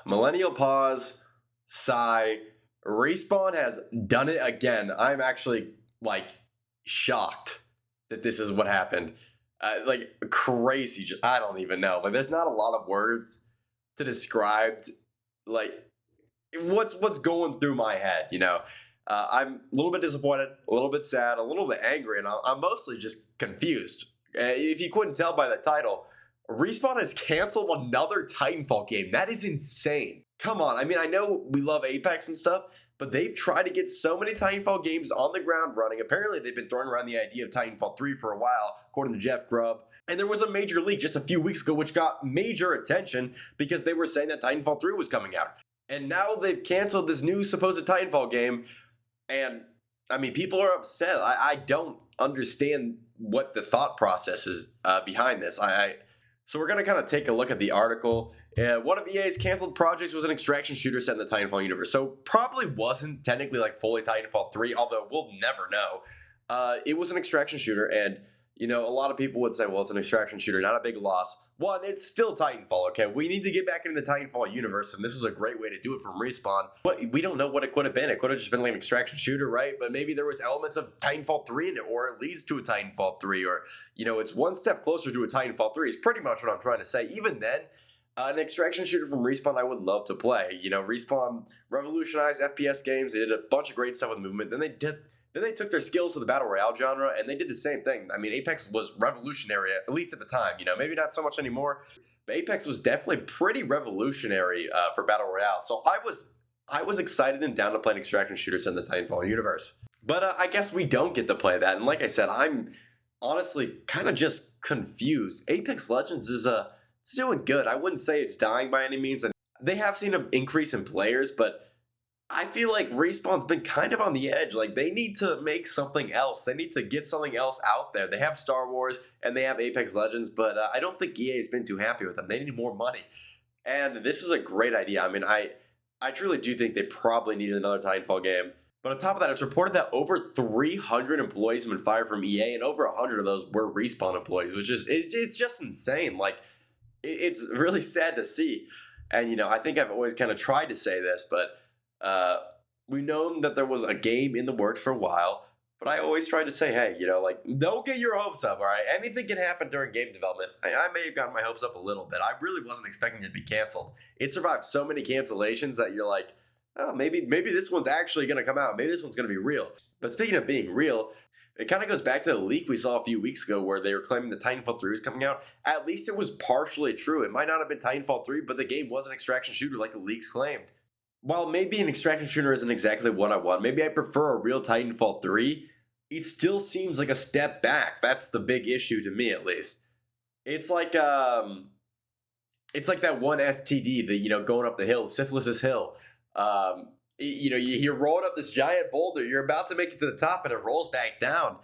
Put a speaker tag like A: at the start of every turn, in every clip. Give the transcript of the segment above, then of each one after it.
A: Millennial pause, sigh. Respawn has done it again. I'm actually like shocked that this is what happened. Like crazy. I don't even know. Like, there's not a lot of words to describe like what's going through my head. I'm a little bit disappointed, a little bit sad, a little bit angry, and I'm mostly just confused. If you couldn't tell by the title, Respawn has canceled another Titanfall game. That is insane. Come on. I mean, I know we love Apex and stuff, but they've tried to get so many Titanfall games on the ground running. Apparently, they've been throwing around the idea of Titanfall 3 for a while, according to Jeff Grubb. And there was a major leak just a few weeks ago, which got major attention because they were saying that Titanfall 3 was coming out. And now they've canceled this new supposed Titanfall game. And, I mean, people are upset. I don't understand what the thought process is behind this. So we're going to kind of take a look at the article. One of EA's canceled projects was an extraction shooter set in the Titanfall universe. So probably wasn't technically like fully Titanfall 3, although we'll never know. It was an extraction shooter, and a lot of people would say, well, it's an extraction shooter, not a big loss. One, it's still Titanfall, okay? We need to get back into the Titanfall universe, and this is a great way to do it from Respawn. But we don't know what it could have been. It could have just been like an extraction shooter, right? But maybe there was elements of Titanfall 3 in it, or it leads to a Titanfall 3, or, it's one step closer to a Titanfall 3 is pretty much what I'm trying to say. Even then, an extraction shooter from Respawn I would love to play. Respawn revolutionized FPS games. They did a bunch of great stuff with movement. Then they took their skills to the Battle Royale genre, and they did the same thing. I mean, Apex was revolutionary, at least at the time. Maybe not so much anymore, but Apex was definitely pretty revolutionary for Battle Royale. So I was excited and down to play an extraction shooter set in the Titanfall universe. But I guess we don't get to play that. And like I said, I'm honestly kind of just confused. Apex Legends is it's doing good. I wouldn't say it's dying by any means. And they have seen an increase in players, but I feel like Respawn's been kind of on the edge. Like, they need to make something else. They need to get something else out there. They have Star Wars and they have Apex Legends, but I don't think EA's been too happy with them. They need more money. And this is a great idea. I mean, I truly do think they probably needed another Titanfall game. But on top of that, it's reported that over 300 employees have been fired from EA, and over 100 of those were Respawn employees, which is it's just insane. Like, it's really sad to see. And, I think I've always kind of tried to say this, but we've known that there was a game in the works for a while, but I always tried to say, hey, don't get your hopes up, all right? Anything can happen during game development. I may have gotten my hopes up a little bit. I really wasn't expecting it to be canceled. It survived so many cancellations that you're like, oh, maybe this one's actually going to come out. Maybe this one's going to be real. But speaking of being real, it kind of goes back to the leak we saw a few weeks ago where they were claiming that Titanfall 3 was coming out. At least it was partially true. It might not have been Titanfall 3, but the game was an extraction shooter like the leaks claimed. While maybe an extraction shooter isn't exactly what I want, maybe I prefer a real Titanfall 3, it still seems like a step back. That's the big issue to me, at least. It's like that one STD that, going up the hill, Syphilis Hill. You're rolling up this giant boulder, you're about to make it to the top, and it rolls back down.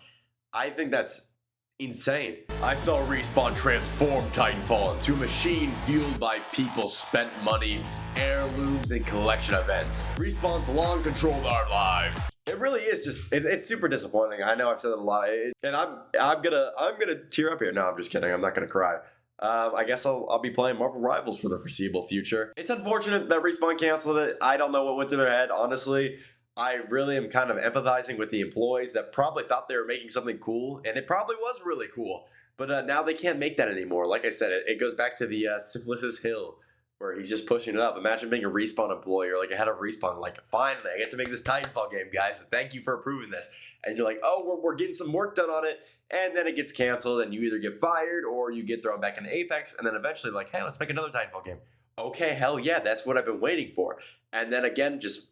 A: I think that's insane. I saw Respawn transform Titanfall into a machine fueled by people's spent money, heirlooms, and collection events. Respawn's long controlled our lives. It really is just it's super disappointing. I know I've said it a lot, and I'm gonna tear up here. No, I'm just kidding. I'm not gonna cry. I guess I'll be playing Marvel Rivals for the foreseeable future. It's unfortunate that Respawn canceled it. I don't know what went through their head, honestly. I really am kind of empathizing with the employees that probably thought they were making something cool, and it probably was really cool. But now they can't make that anymore. Like I said, it goes back to the Syphilis Hill, where he's just pushing it up. Imagine being a Respawn employee or like a head of Respawn, like, finally, I get to make this Titanfall game, guys. Thank you for approving this. And you're like, oh, we're getting some work done on it. And then it gets canceled, and you either get fired or you get thrown back into Apex. And then eventually, like, hey, let's make another Titanfall game. Okay, hell yeah, that's what I've been waiting for. And then again, just,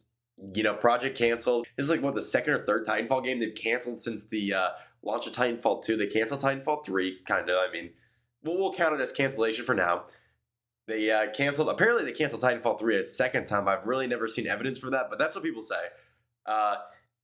A: project canceled. This is like, what, the second or third Titanfall game they've canceled since the launch of Titanfall 2. They canceled Titanfall 3, kind of. I mean, we'll count it as cancellation for now. They apparently they canceled Titanfall 3 a second time. I've really never seen evidence for that, but that's what people say.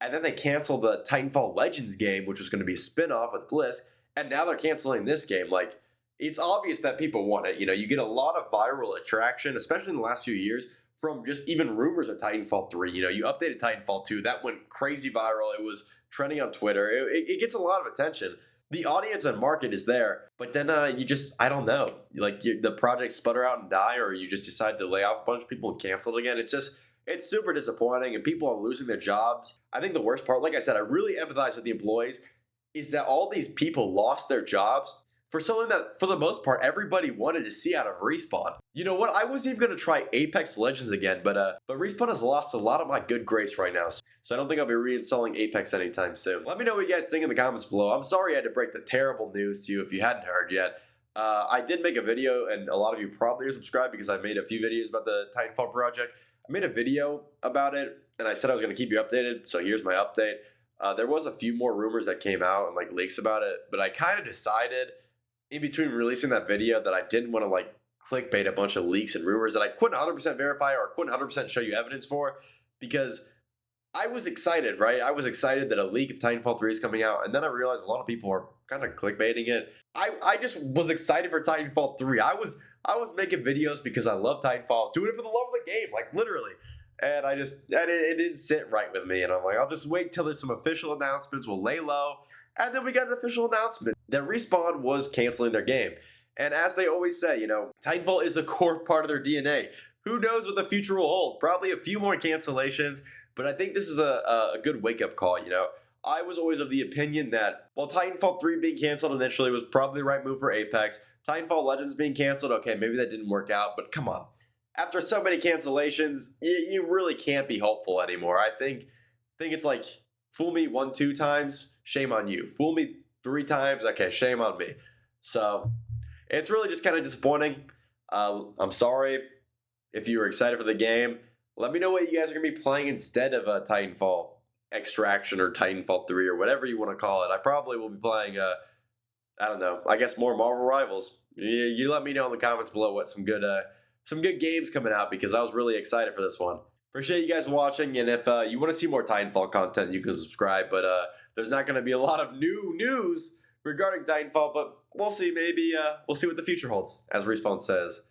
A: And then they canceled the Titanfall Legends game, which was going to be a spin-off with Blisk, and now they're canceling this game. Like, it's obvious that people want it. You get a lot of viral attraction, especially in the last few years, from just even rumors of Titanfall 3. You updated Titanfall 2. That went crazy viral. It was trending on Twitter. It gets a lot of attention. the audience and market is there, but then you just, I don't know, like the project sputter out and die, or you just decide to lay off a bunch of people and cancel it again. It's just, it's super disappointing, and people are losing their jobs. I think the worst part, like I said, I really empathize with the employees, is that all these people lost their jobs for something that, for the most part, everybody wanted to see out of Respawn. You know what? I was even gonna try Apex Legends again, but Respawn has lost a lot of my good grace right now, so I don't think I'll be reinstalling Apex anytime soon. Let me know what you guys think in the comments below. I'm sorry I had to break the terrible news to you if you hadn't heard yet. I did make a video, and a lot of you probably are subscribed because I made a few videos about the Titanfall project. I made a video about it, and I said I was going to keep you updated, so here's my update. There was a few more rumors that came out and like leaks about it, but I kind of decided in between releasing that video that I didn't want to like clickbait a bunch of leaks and rumors that I couldn't 100% verify or couldn't 100% show you evidence for, because I was excited, right? I was excited that a leak of Titanfall 3 is coming out, and then I realized a lot of people are kind of clickbaiting it. I just was excited for Titanfall 3. I was making videos because I love Titanfall. I was doing it for the love of the game, like literally. And it didn't sit right with me. And I'm like, I'll just wait till there's some official announcements. We'll lay low. And then we got an official announcement that Respawn was canceling their game. And as they always say, you know, Titanfall is a core part of their DNA. Who knows what the future will hold? Probably a few more cancellations. But I think this is a good wake-up call, you know. I was always of the opinion that while Titanfall 3 being canceled initially was probably the right move for Apex, Titanfall Legends being canceled, okay, maybe that didn't work out, but come on. After so many cancellations, you really can't be hopeful anymore. I think it's like, fool me 1-2 times, shame on you. Fool me 3 times, okay, shame on me. So it's really just kind of disappointing. I'm sorry if you were excited for the game. Let me know what you guys are going to be playing instead of Titanfall Extraction or Titanfall 3 or whatever you want to call it. I probably will be playing, I don't know, I guess more Marvel Rivals. You let me know in the comments below what some good games coming out, because I was really excited for this one. Appreciate you guys watching, and if you want to see more Titanfall content, you can subscribe, but there's not going to be a lot of new news regarding Titanfall, but we'll see. Maybe we'll see what the future holds, as Respawn says.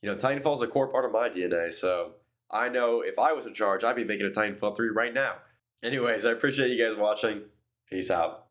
A: You know, Titanfall is a core part of my DNA, so I know if I was in charge, I'd be making a Titanfall 3 right now. Anyways, I appreciate you guys watching. Peace out.